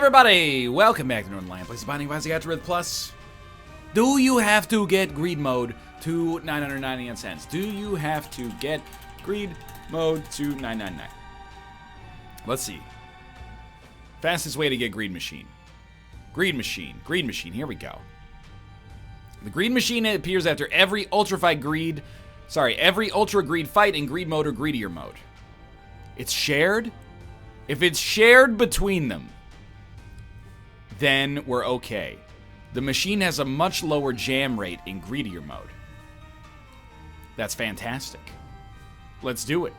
everybody! Welcome back to Northernlion. Place binding by AFTERBIRTH Plus. Do you have to get greed mode to 999 cents? Do you have to get greed mode to 999? Let's see. Fastest way to get greed machine. Greed machine. Greed machine. Here we go. The greed machine appears after every every ultra greed fight in greed mode or greedier mode. It's shared. If it's shared between them, then we're okay. The machine has a much lower jam rate in greedier mode. That's fantastic. Let's do it.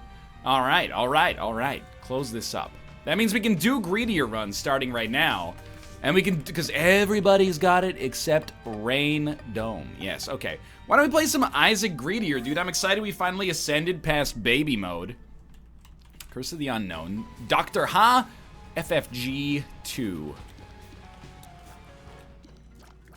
All right. Close this up. That means we can do greedier runs starting right now. And we can, because everybody's got it except Rain Dome. Yes, okay. Why don't we play some Isaac Greedier, dude? I'm excited we finally ascended past baby mode. Curse of the Unknown. Dr. Ha, FFG 2.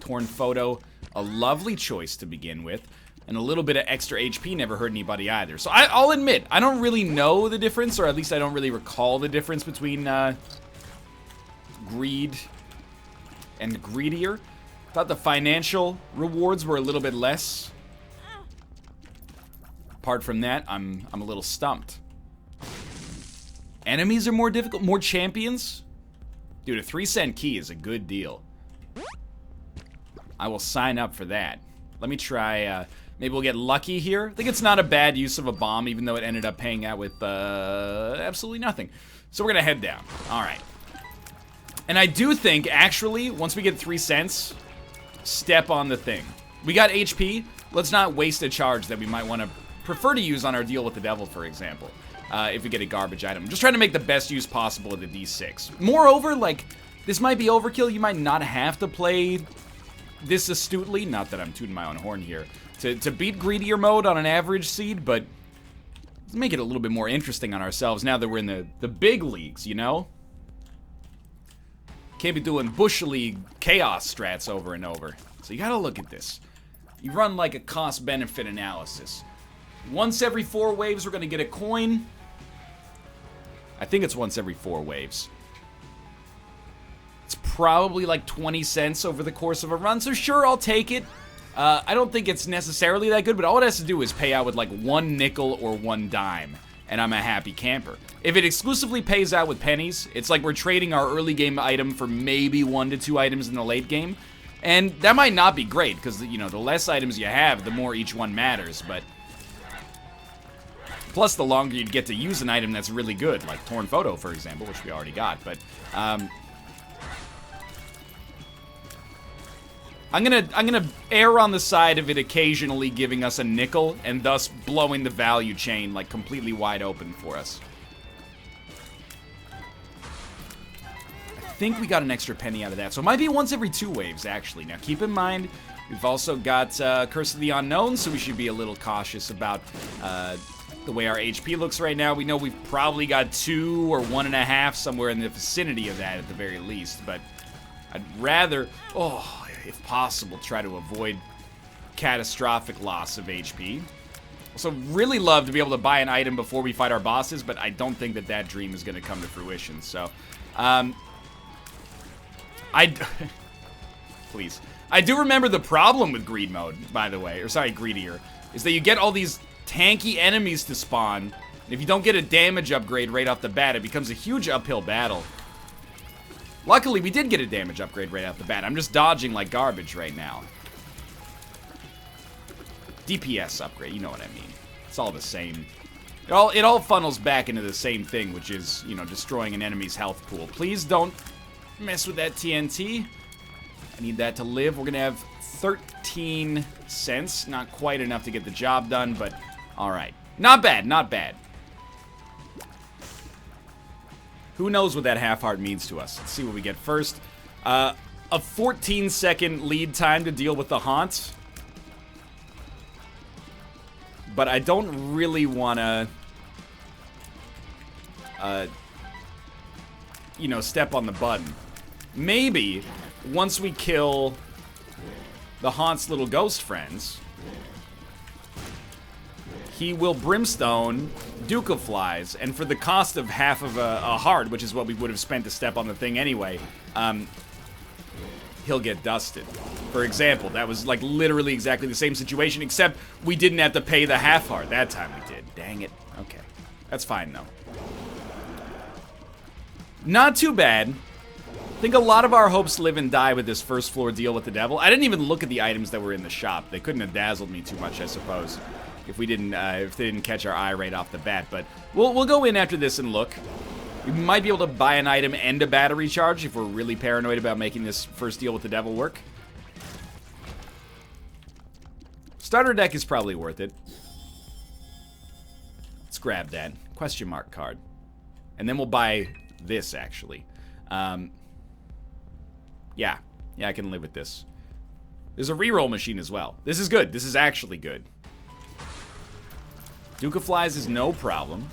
Torn Photo, a lovely choice to begin with. And a little bit of extra HP never hurt anybody either. So I'll admit, I don't really know the difference, or at least I don't really recall the difference between Greed and Greedier. Thought the financial rewards were a little bit less. Apart from that, I'm a little stumped. Enemies are more difficult, more champions? Dude, a 3-cent key is a good deal. I will sign up for that. Let me try, maybe we'll get lucky here. I think it's not a bad use of a bomb, even though it ended up paying out with, absolutely nothing. So we're gonna head down. Alright. And I do think, actually, once we get 3 cents, step on the thing. We got HP. Let's not waste a charge that we might want to prefer to use on our deal with the devil, for example. If we get a garbage item. I'm just trying to make the best use possible of the D6. Moreover, like, this might be overkill. You might not have to play this astutely. Not that I'm tooting my own horn here. To beat greedier mode on an average seed, but let's make it a little bit more interesting on ourselves now that we're in the big leagues, you know? Can't be doing Bush League chaos strats over and over. So you gotta look at this. You run like a cost-benefit analysis. Once every 4 waves, we're gonna get a coin. I think it's once every 4 waves. It's probably like 20 cents over the course of a run, so sure, I'll take it. I don't think it's necessarily that good, but all it has to do is pay out with like 1 nickel or 1 dime, and I'm a happy camper. If it exclusively pays out with pennies, it's like we're trading our early game item for maybe 1 to 2 items in the late game, and that might not be great, because, you know, the less items you have, the more each one matters, but plus, the longer you'd get to use an item that's really good, like Torn Photo, for example, which we already got. But I'm gonna err on the side of it occasionally giving us a nickel and thus blowing the value chain like completely wide open for us. I think we got an extra penny out of that, so it might be once every 2 waves actually. Now keep in mind, we've also got Curse of the Unknown, so we should be a little cautious about the way our HP looks right now. We know we've probably got 2 or 1.5 somewhere in the vicinity of that at the very least, but I'd rather, if possible, try to avoid catastrophic loss of HP. Also, really love to be able to buy an item before we fight our bosses, but I don't think that that dream is going to come to fruition, so, please. I do remember the problem with greed mode, by the way, or sorry, greedier, is that you get all these tanky enemies to spawn, and if you don't get a damage upgrade right off the bat, it becomes a huge uphill battle. Luckily, we did get a damage upgrade right off the bat. I'm just dodging like garbage right now. DPS upgrade, you know what I mean. It's all the same. It all funnels back into the same thing, which is, you know, destroying an enemy's health pool. Please don't mess with that TNT. I need that to live. We're gonna have 13 cents. Not quite enough to get the job done, but alright. Not bad, not bad. Who knows what that half heart means to us? Let's see what we get first. A 14-second lead time to deal with the haunt. But I don't really want to, you know, step on the button. Maybe once we kill the haunt's little ghost friends, he will Brimstone Duke of Flies, and for the cost of half of a heart, which is what we would have spent to step on the thing anyway, he'll get dusted. For example, that was like literally exactly the same situation, except we didn't have to pay the half heart. That time we did. Dang it. Okay. That's fine, though. Not too bad. I think a lot of our hopes live and die with this first floor deal with the devil. I didn't even look at the items that were in the shop. They couldn't have dazzled me too much, I suppose, if they didn't catch our eye right off the bat. But we'll go in after this and look. We might be able to buy an item and a battery charge if we're really paranoid about making this first deal with the devil work. Starter deck is probably worth it. Let's grab that question mark card. And then we'll buy this, actually. Yeah, I can live with this. There's a reroll machine as well. This is good. This is actually good. Duke of Flies is no problem.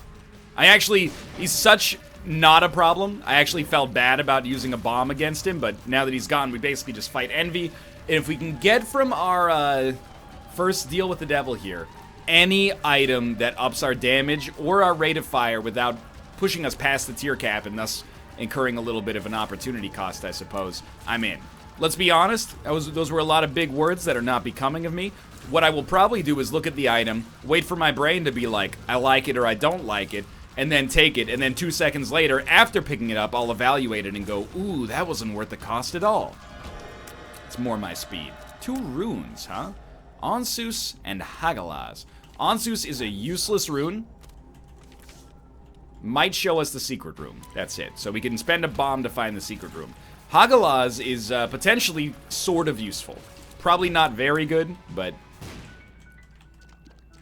He's such not a problem. I actually felt bad about using a bomb against him, but now that he's gone, we basically just fight Envy. And if we can get from our first deal with the devil here, any item that ups our damage or our rate of fire without pushing us past the tier cap and thus incurring a little bit of an opportunity cost, I suppose, I'm in. Let's be honest, those were a lot of big words that are not becoming of me. What I will probably do is look at the item, wait for my brain to be like, I like it or I don't like it, and then take it, and then 2 seconds later, after picking it up, I'll evaluate it and go, ooh, that wasn't worth the cost at all. It's more my speed. 2 runes, huh? Onsus and Hagalaz. Onsus is a useless rune. Might show us the secret room. That's it. So we can spend a bomb to find the secret room. Hagalaz is potentially sort of useful. Probably not very good, but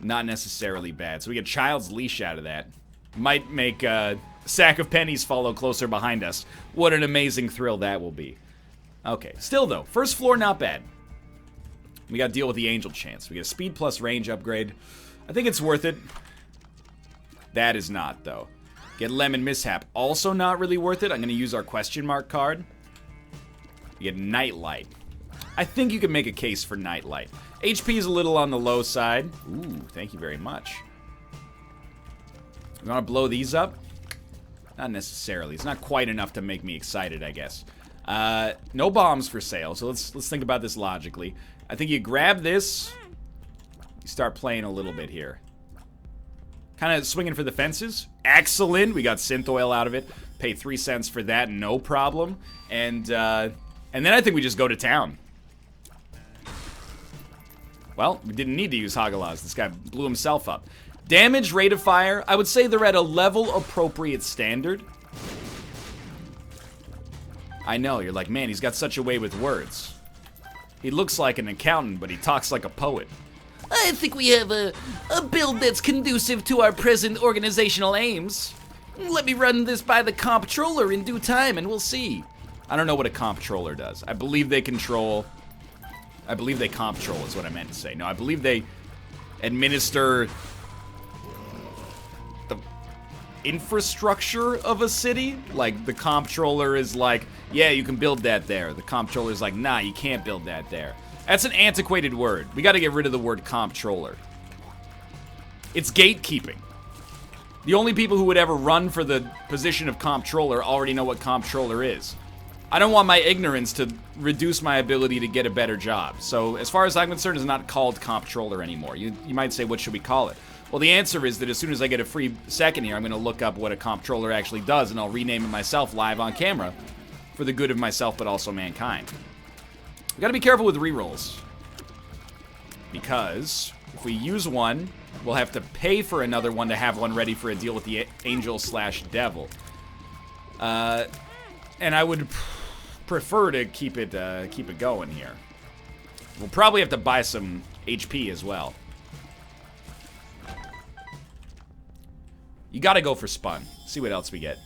not necessarily bad. So we get Child's Leash out of that. Might make Sack of Pennies follow closer behind us. What an amazing thrill that will be. Okay, still though, first floor not bad. We got to deal with the Angel Chance. We get a speed plus range upgrade. I think it's worth it. That is not, though. Get Lemon Mishap. Also not really worth it. I'm going to use our question mark card. You get Nightlight. I think you can make a case for Nightlight. HP is a little on the low side. Ooh, thank you very much. You want to blow these up? Not necessarily. It's not quite enough to make me excited, I guess. No bombs for sale, so let's think about this logically. I think you grab this, you start playing a little bit here. Kind of swinging for the fences. Excellent. We got synth oil out of it. Pay 3 cents for that, no problem. And then I think we just go to town. Well, we didn't need to use Hagalaz. This guy blew himself up. Damage, rate of fire, I would say they're at a level appropriate standard. I know, you're like, man, he's got such a way with words. He looks like an accountant, but he talks like a poet. I think we have a build that's conducive to our present organizational aims. Let me run this by the comptroller in due time, and we'll see. I don't know what a comptroller does. I believe they control... I believe they comptrol is what I meant to say. No, I believe they administer the infrastructure of a city. Like, the comptroller is like, yeah, you can build that there. The comptroller is like, nah, you can't build that there. That's an antiquated word. We got to get rid of the word comptroller. It's gatekeeping. The only people who would ever run for the position of comptroller already know what comptroller is. I don't want my ignorance to reduce my ability to get a better job. So, as far as I'm concerned, it's not called comptroller anymore. You might say, what should we call it? Well, the answer is that as soon as I get a free second here, I'm going to look up what a comptroller actually does, and I'll rename it myself live on camera for the good of myself, but also mankind. We gotta be careful with rerolls, because if we use one, we'll have to pay for another one to have one ready for a deal with the angel/devil. And I would prefer to keep it going here. We'll probably have to buy some HP as well. You gotta go for Spun. See what else we get.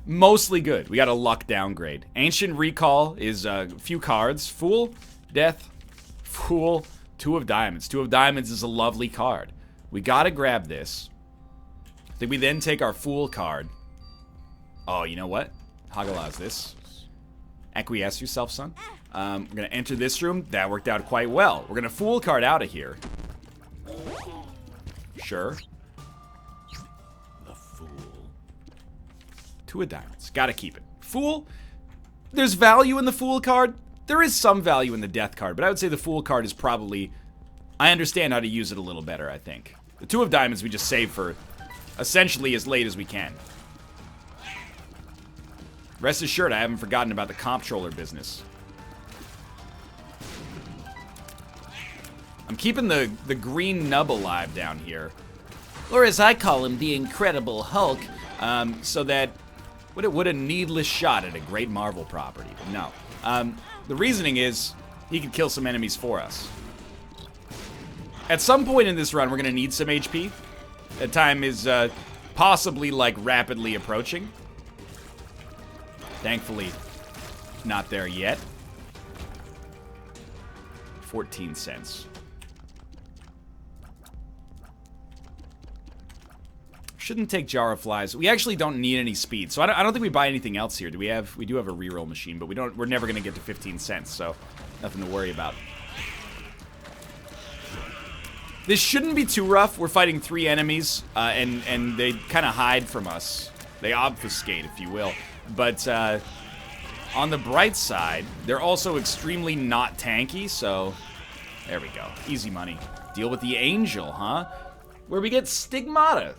Mostly good. We got a luck downgrade. Ancient Recall is a few cards. Fool, Death, Fool, 2 of Diamonds. 2 of Diamonds is a lovely card. We gotta grab this. I think we then take our Fool card. Oh, you know what? Hagalaz this. Acquiesce yourself, son. We're gonna enter this room. That worked out quite well. We're gonna Fool card out of here. Sure. The Fool. 2 of diamonds. Gotta keep it. Fool. There's value in the Fool card. There is some value in the Death card, but I would say the Fool card is probably... I understand how to use it a little better, I think. The 2 of diamonds we just save for essentially as late as we can. Rest assured, I haven't forgotten about the comptroller business. I'm keeping the green nub alive down here. Or as I call him, the Incredible Hulk. So that... What a needless shot at a great Marvel property. No. The reasoning is, he could kill some enemies for us. At some point in this run, we're going to need some HP. That time is possibly, like, rapidly approaching. Thankfully, not there yet. 14 cents. Shouldn't take Jar of Flies. We actually don't need any speed, so I don't think we buy anything else here. We do have a reroll machine, but we're never gonna get to 15 cents, so nothing to worry about. This shouldn't be too rough. We're fighting 3 enemies, and they kind of hide from us. They obfuscate, if you will. But on the bright side, they're also extremely not tanky, so there we go. Easy money. Deal with the Angel, huh? Where we get Stigmata.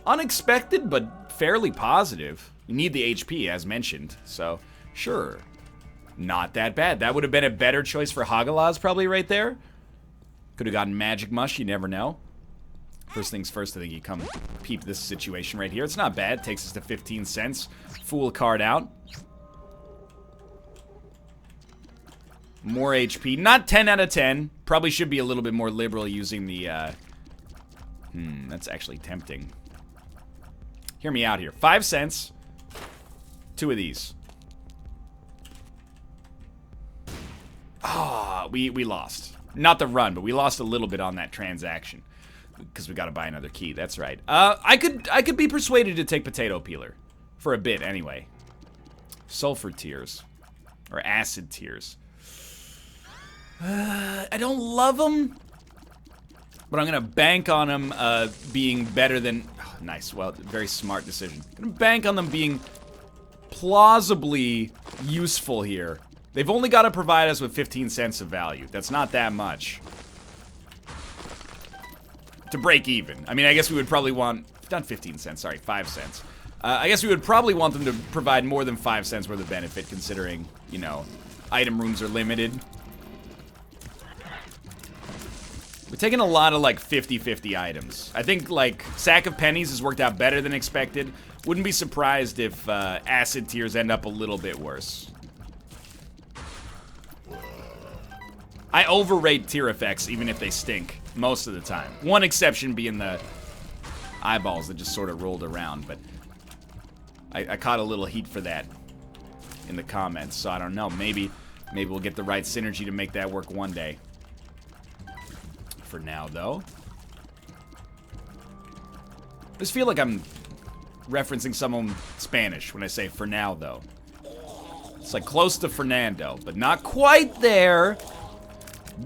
Unexpected, but fairly positive. You need the HP, as mentioned, so sure. Not that bad. That would have been a better choice for Hagalaz, probably, right there. Could have gotten Magic Mush, you never know. First things first, I think you come peep this situation right here. It's not bad. Takes us to 15 cents. Fool card out. More HP. Not 10 out of 10. Probably should be a little bit more liberal using the... that's actually tempting. Hear me out here. 5 cents. 2 of these. Ah, we lost. Not the run, but we lost a little bit on that transaction. Because we gotta buy another key, that's right. I could be persuaded to take Potato Peeler. For a bit, anyway. Sulfur Tears. Or Acid Tears. I don't love them. But I'm gonna bank on them being better than... Oh, nice, well, very smart decision. I'm gonna bank on them being plausibly useful here. They've only got to provide us with 15 cents of value. That's not that much. To break even. I mean, I guess we would probably want... Not 15 cents, sorry, 5 cents. I guess we would probably want them to provide more than 5 cents worth of benefit, considering, you know, item rooms are limited. We're taking a lot of, like, 50-50 items. I think, like, Sack of Pennies has worked out better than expected. Wouldn't be surprised if Acid Tears end up a little bit worse. I overrate tear effects, even if they stink, most of the time. One exception being the eyeballs that just sort of rolled around, but I caught a little heat for that in the comments, so I don't know. Maybe we'll get the right synergy to make that work one day. For now, though. I just feel like I'm referencing someone Spanish when I say for now, though. It's like close to Fernando, but not quite there.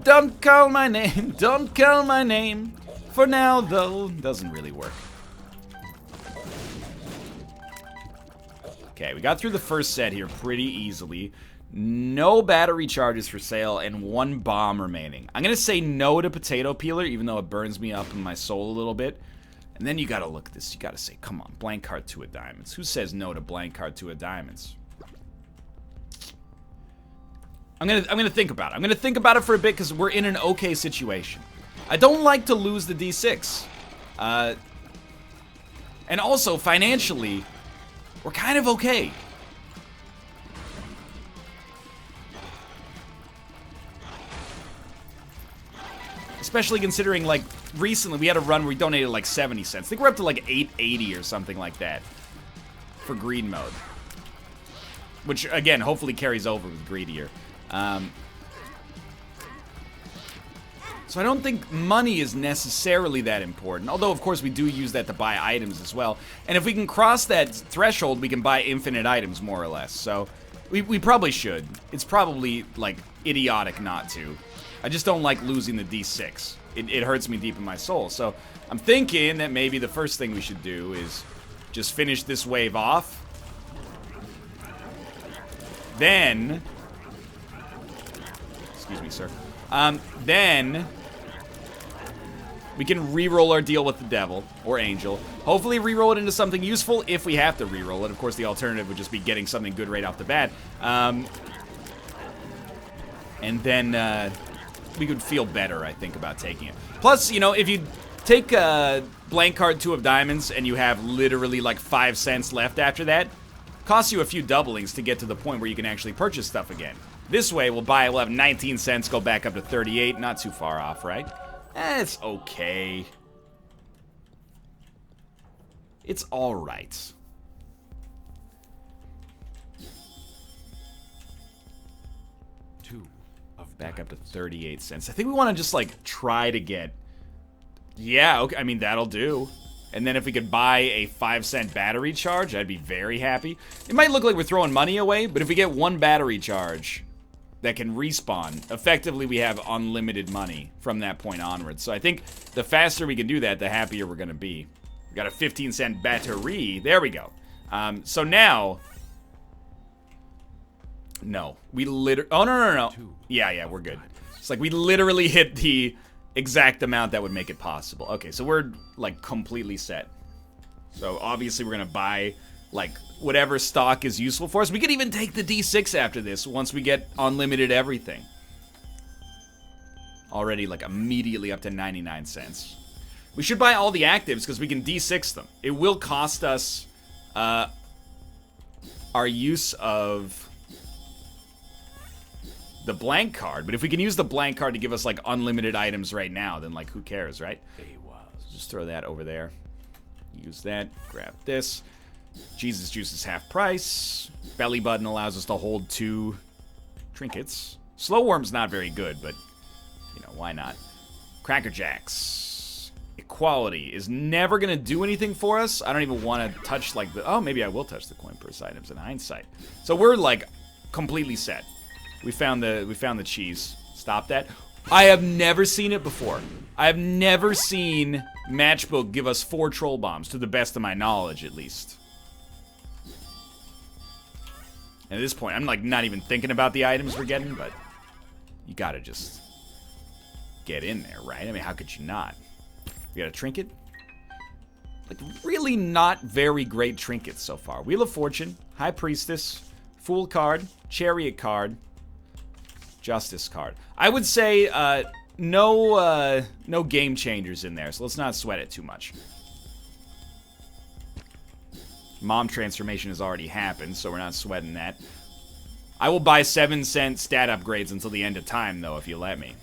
Don't call my name, don't call my name. For now, though, doesn't really work. Okay, we got through the first set here pretty easily. No battery charges for sale and 1 bomb remaining. I'm gonna say no to Potato Peeler, even though it burns me up in my soul a little bit. And then you gotta look at this. You gotta say, come on, blank card 2 of diamonds. Who says no to blank card 2 of diamonds? I'm gonna think about it. I'm gonna think about it for a bit because we're in an okay situation. I don't like to lose the D6. And also, financially, we're kind of okay. Especially considering, like, recently we had a run where we donated like 70 cents. I think we're up to like 880 or something like that for greed mode. Which, again, hopefully carries over with greedier. So I don't think money is necessarily that important. Although, of course, we do use that to buy items as well. And if we can cross that threshold, we can buy infinite items, more or less. So we probably should. It's probably, like, idiotic not to. I just don't like losing the D6. It hurts me deep in my soul. So I'm thinking that maybe the first thing we should do is just finish this wave off. Then... Excuse me, sir. Then... we can re-roll our deal with the devil, or angel. Hopefully re-roll it into something useful if we have to re-roll it. Of course, the alternative would just be getting something good right off the bat. And then we could feel better, I think, about taking it. Plus, you know, if you take a blank card 2 of diamonds and you have literally like 5 cents left after that, costs you a few doublings to get to the point where you can actually purchase stuff again. This way, we'll have 19 cents, go back up to 38, not too far off, right? It's okay. It's alright. Back up to 38 cents. I think we want to just, like, try to get... Yeah, okay, I mean, that'll do. And then if we could buy a 5-cent battery charge, I'd be very happy. It might look like we're throwing money away, but if we get 1 battery charge that can respawn, effectively we have unlimited money from that point onwards. So I think the faster we can do that, the happier we're going to be. We got a 15-cent battery. There we go. So now... No. We literally... Oh, no. Yeah, we're good. It's like we literally hit the exact amount that would make it possible. Okay, so we're, like, completely set. So, obviously, we're gonna buy, like, whatever stock is useful for us. We could even take the D6 after this once we get unlimited everything. Already, like, immediately up to 99 cents. We should buy all the actives because we can D6 them. It will cost us our use of... the blank card, but if we can use the blank card to give us, like, unlimited items right now, then, like, who cares, right? So just throw that over there. Use that. Grab this. Jesus Juice is half price. Belly Button allows us to hold 2 trinkets. Slow Worm's not very good, but, you know, why not? Cracker Jacks. Equality is never going to do anything for us. I don't even want to touch, like, the... Oh, maybe I will touch the coin purse items in hindsight. So we're, like, completely set. We found the cheese. Stop that. I have never seen it before. I have never seen Matchbook give us 4 troll bombs, to the best of my knowledge, at least. And at this point, I'm, like, not even thinking about the items we're getting, but you gotta just get in there, right? I mean, how could you not? We got a trinket. Like, really not very great trinkets so far. Wheel of Fortune, High Priestess, Fool card, Chariot card, Justice card. I would say no game changers in there, so let's not sweat it too much. Mom transformation has already happened, so we're not sweating that. I will buy 7-cent stat upgrades until the end of time, though, if you let me.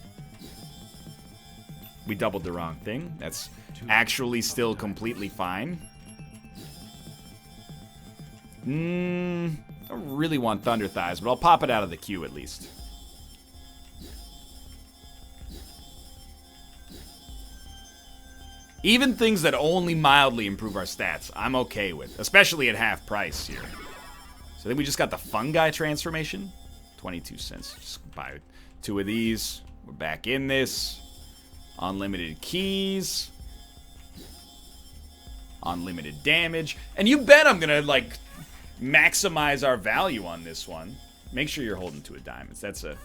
We doubled the wrong thing. That's actually still completely fine. I don't really want Thunder Thighs, but I'll pop it out of the queue at least. Even things that only mildly improve our stats, I'm okay with. Especially at half price here. So then we just got the Fungi transformation. 22 cents. Just buy 2 of these. We're back in this. Unlimited keys. Unlimited damage. And you bet I'm gonna, like, maximize our value on this one. Make sure you're holding 2 of diamonds. That's a...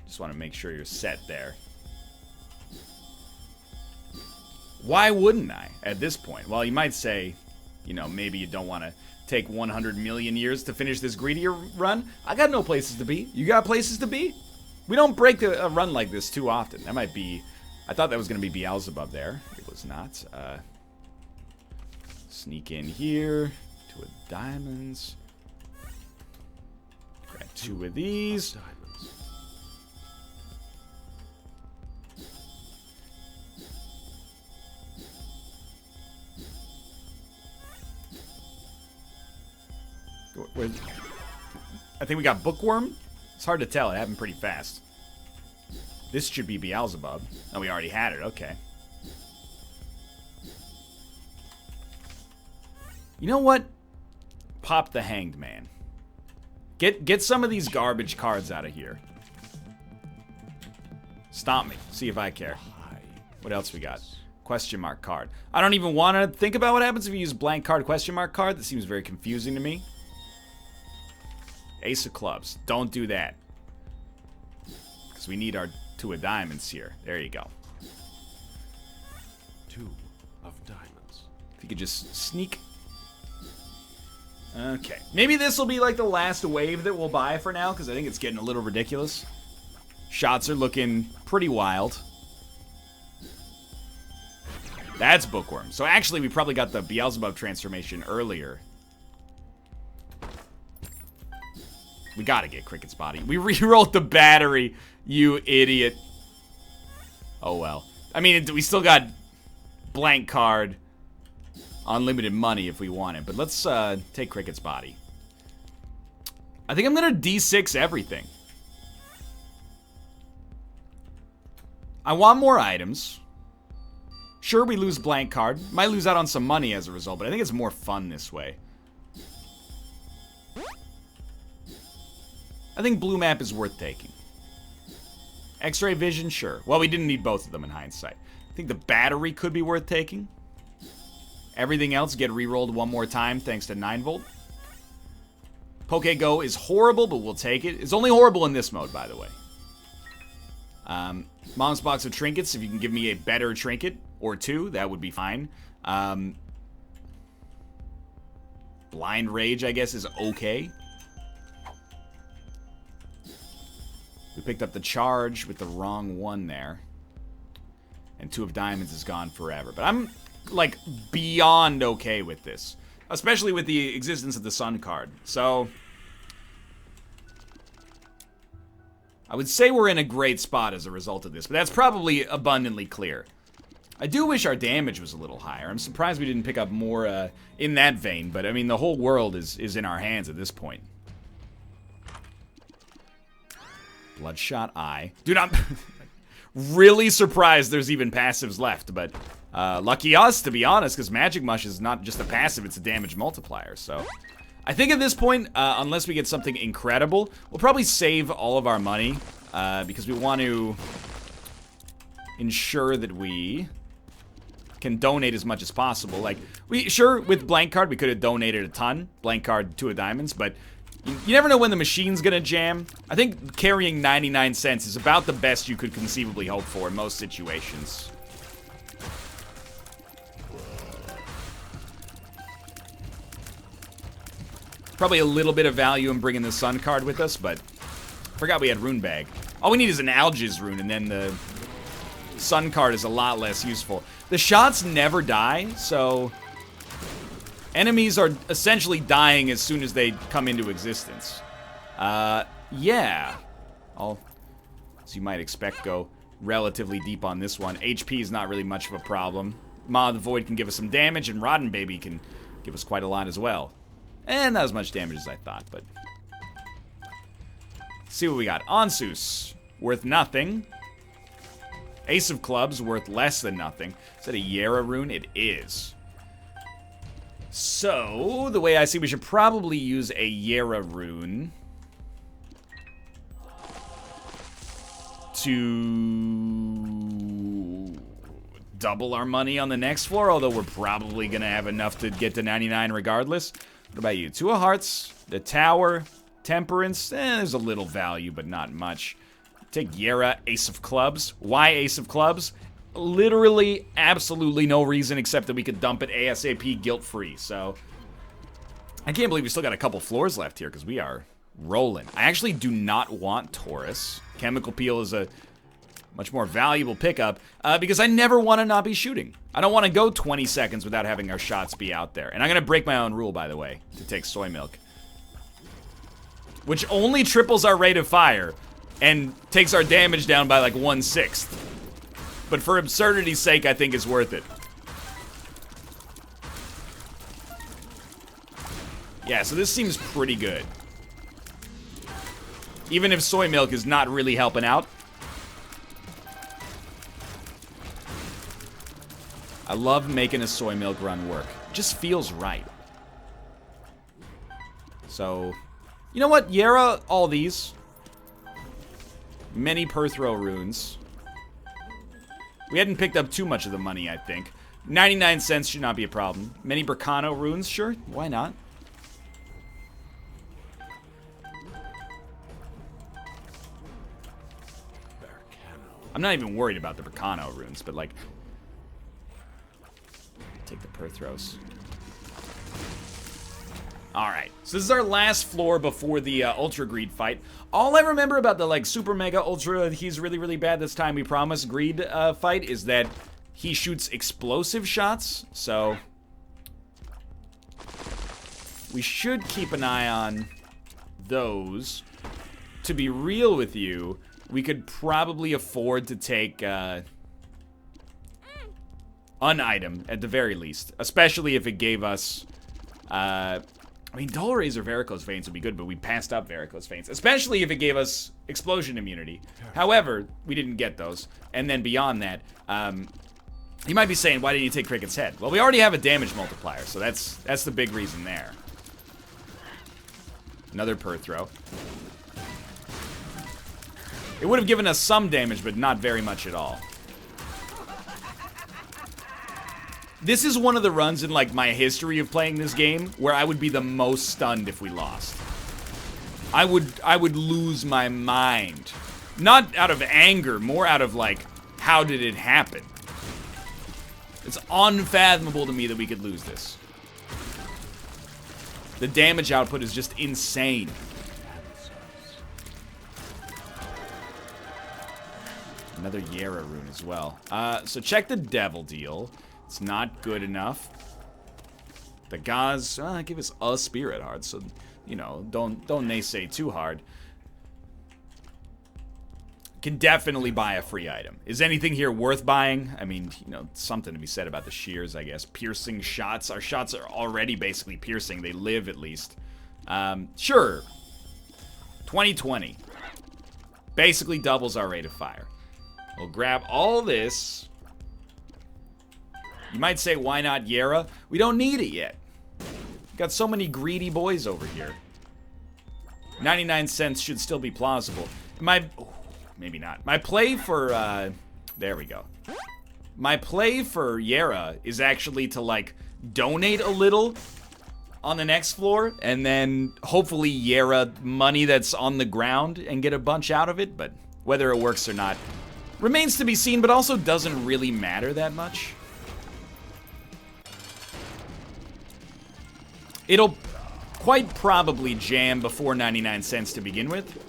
Just want to make sure you're set there. Why wouldn't I at this point? Well, you might say, you know, maybe you don't want to take 100 million years to finish this greedier run. I got no places to be. You got places to be? We don't break a run like this too often. That might be... I thought that was going to be Beelzebub there. It was not. Sneak in here. 2 of diamonds. Grab 2 of these. I think we got Bookworm. It's hard to tell. It happened pretty fast. This should be Beelzebub. Oh, we already had it. Okay. You know what? Pop the Hanged Man. Get some of these garbage cards out of here. Stomp me. See if I care. What else we got? Question mark card. I don't even want to think about what happens if you use blank card, question mark card. That seems very confusing to me. Ace of clubs. Don't do that. Because we need our 2 of diamonds here. There you go. 2 of diamonds. If you could just sneak. Okay. Maybe this will be like the last wave that we'll buy for now, because I think it's getting a little ridiculous. Shots are looking pretty wild. That's Bookworm. So actually, we probably got the Beelzebub transformation earlier. We gotta get Cricket's body. We re-rolled the battery, you idiot. Oh well. I mean, we still got blank card, unlimited money if we want it. But let's take Cricket's body. I think I'm gonna D6 everything. I want more items. Sure, we lose blank card. Might lose out on some money as a result, but I think it's more fun this way. I think blue map is worth taking. X-ray vision, sure. Well, we didn't need both of them in hindsight. I think the battery could be worth taking. Everything else get re-rolled one more time thanks to 9-volt. PokeGo is horrible, but we'll take it. It's only horrible in this mode, by the way. Mom's box of trinkets, if you can give me a better trinket or 2, that would be fine. Blind Rage, I guess, is okay. We picked up the charge with the wrong one there. And 2 of diamonds is gone forever. But I'm, like, beyond okay with this. Especially with the existence of the sun card. So I would say we're in a great spot as a result of this, but that's probably abundantly clear. I do wish our damage was a little higher. I'm surprised we didn't pick up more in that vein, but I mean, the whole world is in our hands at this point. Bloodshot Eye. Dude, I'm really surprised there's even passives left, but lucky us, to be honest, because Magic Mush is not just a passive, it's a damage multiplier, so I think at this point, unless we get something incredible, we'll probably save all of our money, because we want to ensure that we can donate as much as possible. Like, sure, with blank card, we could have donated a ton. Blank card, 2 of diamonds, but you never know when the machine's gonna jam. I think carrying 99 cents is about the best you could conceivably hope for in most situations. Probably a little bit of value in bringing the sun card with us, but forgot we had Rune Bag. All we need is an Algiz rune, and then the sun card is a lot less useful. The shots never die, so enemies are essentially dying as soon as they come into existence. Yeah. I'll, as you might expect, go relatively deep on this one. HP is not really much of a problem. Maw of the Void can give us some damage, and Rotten Baby can give us quite a lot as well. And not as much damage as I thought, but let's see what we got. Onsus, worth nothing. Ace of Clubs, worth less than nothing. Is that a Yera rune? It is. So, the way I see, we should probably use a Yera rune to double our money on the next floor, although we're probably going to have enough to get to 99 regardless. What about you? 2 of hearts, the tower, temperance. There's a little value, but not much. Take Yera, Ace of Clubs. Why Ace of Clubs? Literally, absolutely no reason except that we could dump it ASAP guilt-free. So, I can't believe we still got a couple floors left here because we are rolling. I actually do not want Taurus. Chemical Peel is a much more valuable pickup because I never want to not be shooting. I don't want to go 20 seconds without having our shots be out there. And I'm going to break my own rule, by the way, to take Soy Milk, which only triples our rate of fire and takes our damage down by like 1/6. But for absurdity's sake, I think it's worth it. Yeah, so this seems pretty good. Even if Soy Milk is not really helping out. I love making a Soy Milk run work. It just feels right. So, you know what? Yera, all these. Many per throw runes. We hadn't picked up too much of the money, I think. 99 cents should not be a problem. Many Bracano runes? Sure, why not? I'm not even worried about the Bracano runes, but like... Take the Perthros. Alright, so this is our last floor before the Ultra Greed fight. All I remember about the like Super Mega Ultra, he's really, really bad this time, we promise, Greed fight is that he shoots explosive shots, so... We should keep an eye on those. To be real with you, we could probably afford to take an item at the very least, especially if it gave us... I mean, Dull Razor Varicose Veins would be good, but we passed up Varicose Veins. Especially if it gave us Explosion Immunity. However, we didn't get those. And then beyond that, you might be saying, why didn't you take Cricket's Head? Well, we already have a damage multiplier, so that's the big reason there. Another Perthro. It would have given us some damage, but not very much at all. This is one of the runs in, like, my history of playing this game where I would be the most stunned if we lost. I would lose my mind. Not out of anger, more out of, like, how did it happen? It's unfathomable to me that we could lose this. The damage output is just insane. Another Yera rune as well. So check the Devil Deal. It's not good enough. The Gauze, give us a Spirit Heart, so, you know, don't naysay too hard. Can definitely buy a free item. Is anything here worth buying? I mean, you know, something to be said about the shears, I guess. Piercing shots. Our shots are already basically piercing. They live, at least. Sure. 2020. Basically doubles our rate of fire. We'll grab all this. You might say, why not Yera? We don't need it yet. Got so many greedy boys over here. 99 cents should still be plausible. Maybe not. My play for, there we go. My play for Yera is actually to, like, donate a little on the next floor, and then hopefully Yera money that's on the ground and get a bunch out of it, but whether it works or not remains to be seen, but also doesn't really matter that much. It'll quite probably jam before 99 cents to begin with.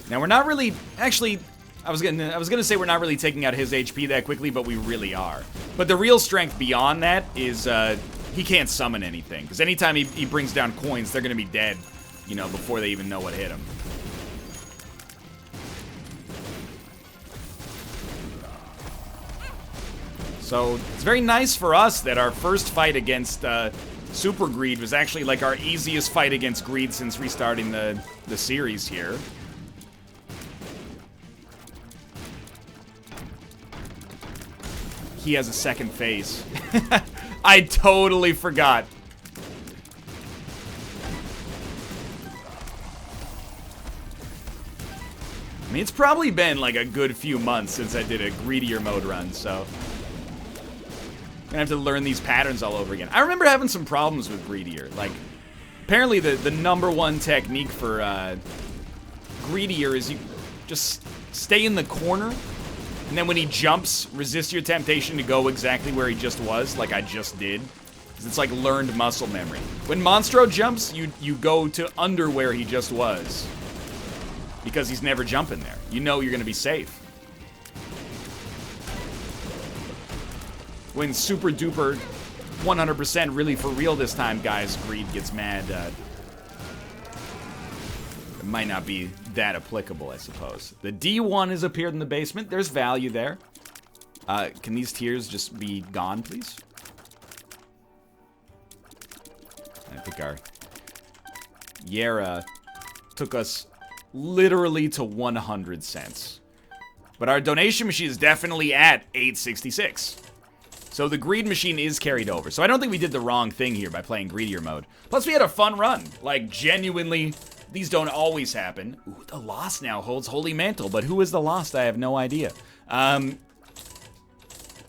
Now we're not really, actually, I was gonna say we're not really taking out his HP that quickly, but we really are. But the real strength beyond that is he can't summon anything, because anytime he brings down coins, they're gonna be dead, you know, before they even know what hit him. So it's very nice for us that our first fight against Super Greed was actually like our easiest fight against Greed since restarting the series here. He has a second phase. I totally forgot. I mean, it's probably been like a good few months since I did a greedier mode run, so I'm gonna have to learn these patterns all over again. I remember having some problems with greedier. Like, apparently the number one technique for greedier is you just stay in the corner, and then when he jumps, resist your temptation to go exactly where he just was, like I just did. Because it's like learned muscle memory. When Monstro jumps, you go to under where he just was. Because he's never jumping there. You know you're gonna be safe. When super duper 100% really for real this time, guys, Greed gets mad, it might not be that applicable, I suppose. The D1 has appeared in the basement. There's value there. Can these tiers just be gone, please? I think our Yera took us literally to 100 cents. But our donation machine is definitely at 866. So the greed machine is carried over. So I don't think we did the wrong thing here by playing greedier mode. Plus we had a fun run. Like, genuinely, these don't always happen. Ooh, the Lost now holds Holy Mantle, but who is the Lost? I have no idea.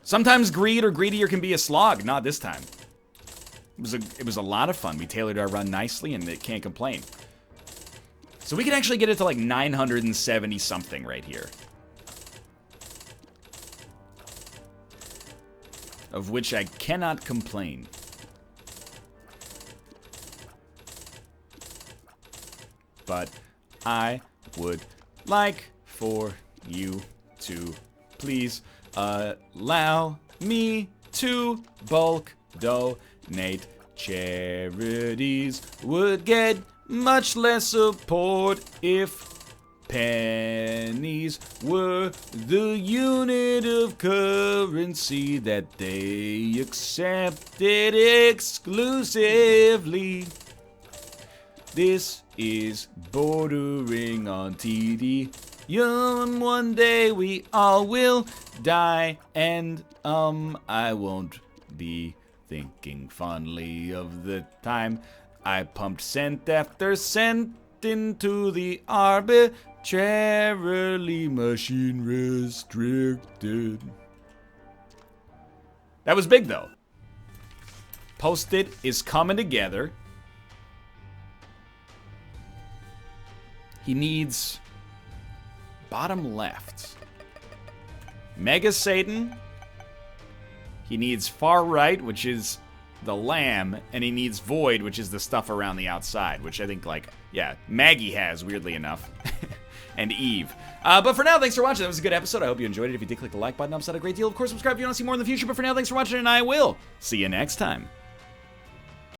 Sometimes greed or greedier can be a slog. Not this time. It was a lot of fun. We tailored our run nicely, and it can't complain. So we can actually get it to like 970 something right here. Of which I cannot complain. But I would like for you to please allow me to bulk donate. Charities would get much less support if pennies were the unit of currency that they accepted exclusively. This is bordering on TD. One day we all will die, and I won't be thinking fondly of the time I pumped cent after cent into the arbitrarily machine restricted. That was big though. Post-it is coming together. He needs bottom left. Mega Satan. He needs far right, which is the lamb, and he needs void, which is the stuff around the outside, which I think, like, yeah, Maggie has, weirdly enough. And Eve. But for now, thanks for watching. That was a good episode. I hope you enjoyed it. If you did, click the like button. Helps out a great deal. Of course, subscribe if you want to see more in the future. But for now, thanks for watching, and I will see you next time.